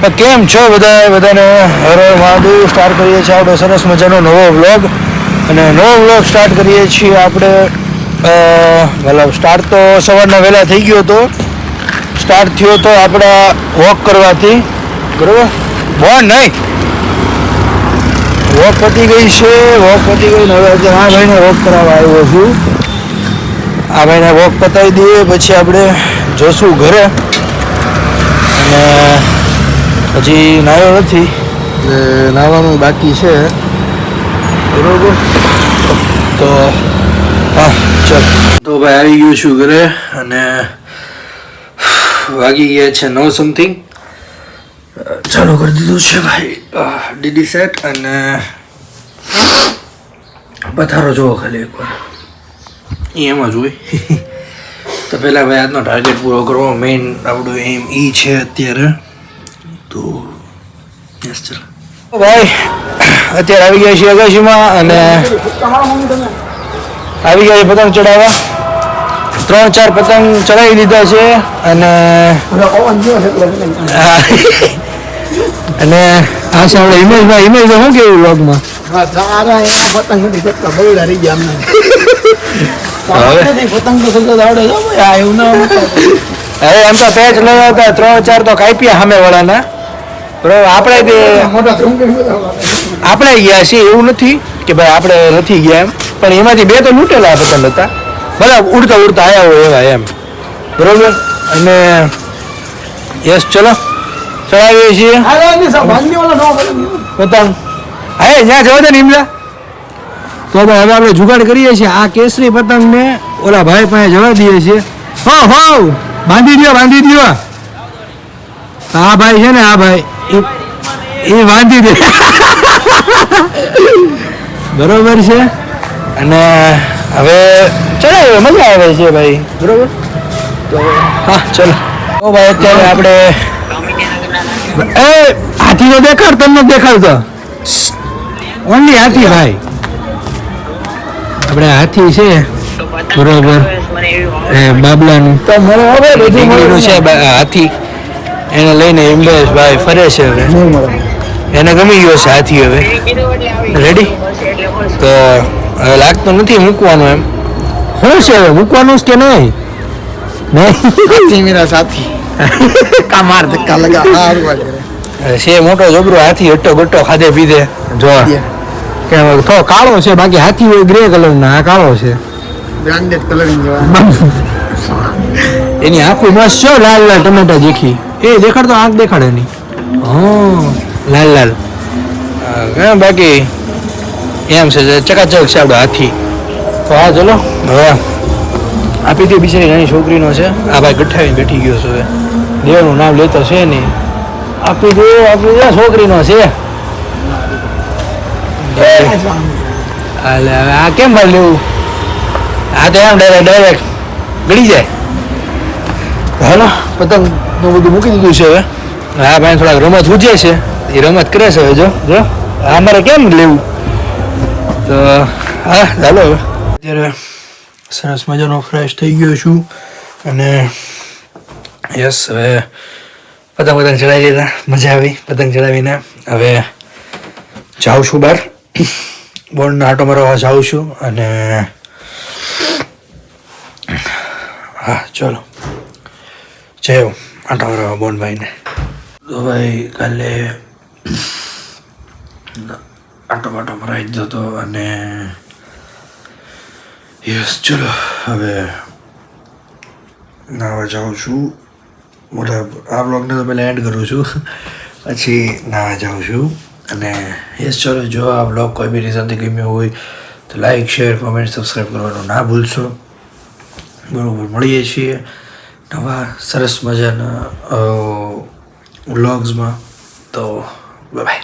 કેમ છો બધાને હર હર મહાદેવ. સ્ટાર્ટ કરીએ છીએ આપણે સરસ મજાનો નવો વ્લોગ. અને નવો વ્લોગ સ્ટાર્ટ કરીએ છીએ આપણે મતલબ સ્ટાર્ટ તો સવારના વહેલા થઈ ગયો હતો. સ્ટાર્ટ થયો તો આપણા વોક કરવાથી, બરાબર? બોન નહીં, વોક પતી ગઈ છે. વોક પતી ગઈ ને હવે અત્યારે આ ભાઈને વોક કરાવવા આવ્યો છું. આ ભાઈને વોક પતાવી દઈએ પછી આપણે જઈશું ઘરે. અને હજી નાહ્યો નથી એટલે નાહવાનું બાકી છે, બરોબર? તો હા ચાલ. તો ભાઈ આવી ગયું છું ઘરે અને વાગી ગયા છે 9 સમથિંગ. ચાલુ કરી દીધું છે ભાઈ ડીડી સેટ. અને પથારો જોવો ખાલી એકવાર, એમાં જ હોય. તો પહેલાં ભાઈ આજનો ટાર્ગેટ પૂરો કરવો, મેઇન આપણું એમ ઈ છે અત્યારે. તો યસ ચાલો ભાઈ, અત્યારે આવી ગયા છીએ અગાશીમાં અને આવી ગયા છે પતંગ ચડાવવા. 3-4 પતંગ ચડાવી દીધા છે. અને અને આ છે આપણે હિમેશભાઈ. હિમેશભાઈ શું કેવું વ્લોગમાં? પતંગ નથી કેટલા બગડા રહી ગયા અમને. પતંગ તો સગત આવડે છે એવું ના. હવે એમ તો પેચ લેવા હતા 3-4 તો કાપ્યા સામે વાળાના, બરાબર? આપણે ગયા છીએ એવું નથી કે ભાઈ આપણે નથી ગયા એમ, પણ એમાંથી 2 તો લૂંટેલા પતંગ હતા. બધા ઉડતા ઉડતા આવ્યા હોય એવા એમ, બરોબર? અને યસ ચલો ચડાવીએ છીએ પતંગ. હા જ્યાં જવા દે ને હિમલા. તો ભાઈ હવે આપણે જુગાડ કરીએ છીએ. આ કેસરી પતંગને ઓલા ભાઈ પાસે જવા દઈએ છીએ. હો બાંધી દો. આ ભાઈ છે ને, આ ભાઈ એ બાંધી દે. બરોબર છે. અને હવે ચડાવે, મજા આવે છે ભાઈ, બરોબર? તો હા ચલો. તો ભાઈ અત્યારે આપણે હાથી તો દેખાડ, તમને દેખાડતો ઓનલી હાથી ભાઈ. આપણે હાથી છે, બરોબર? બાબલાનું તો મને હવે બધું છે. હાથી એને લઈને હિમેશભાઈ ફરે છે. હવે એને ગમી ગયો છે હાથી. હવે રેડી. તો હવે લાગતું નથી મૂકવાનું એમ. શું છે હવે મૂકવાનું કે નહીં? મેરા સાથી કામાર ધક્કા લગા છે મોટો જબરો હાથી, હટ્ટો ગટ્ટો ખાધે પીધે. જો કે થોડો કાળો છે, બાકી હાથી હોય ગ્રે કલરના, આ કાળો છે. બ્રાન્ડેડ કલરિંગ એની આંખો મસ્ત છે, લાલ લાલ ટમેટા જેખી. એ દેખાડતો આંખ દેખાડે નહીં. લાલ બાકી એમ છે ચકાચક છે આપણો હાથી. તો હા ચલો હવે આપી દે. બિચારી નાની છોકરીનો છે. આ ભાઈ ગઠ્ઠાવીને બેઠી ગયો છે. હવે દેવનું નામ લેતો છે નહીં. આપી દે છોકરીનો છે. આ કેમ ભાઈ લેવું? આ તો એમ ડાયરેક્ટ ગળી જાય. હાલો પતંગ બધું મૂકી દીધું છે. હવે હા ભાઈ થોડાક રમત ઉજે છે, એ રમત કરે છે. હવે જો અમારે કેમ લેવું? તો હા ચાલો. હવે અત્યારે સરસ મજાનો ફ્રેશ થઈ ગયો છું અને યસ હવે પતંગ ચડાવી લીધા. મજા આવી પતંગ ચડાવીને. હવે જાઉં છું બહાર, બોર્ડના આટો મારવા જાઉં છું. અને હા ચલો જય આટો મારવા બોનભાઈને. તો ભાઈ કાલે આટો મરાવી દીધો હતો. અને યસ ચલો હવે નાવા જાઉં છું. મોટા આ બ્લોગને તો પહેલાં એન્ડ કરું છું, પછી નાવા જાઉં છું. અને યસ ચલો, જો આ બ્લોગ કોઈ બી રીઝનથી ગમ્યો હોય તો લાઈક, શેર, કોમેન્ટ, સબસ્ક્રાઈબ કરવાનું ના ભૂલશો, બરાબર? મળીએ છીએ નવા સરસ મજાના વ્લોગ્સમાં. તો બાય.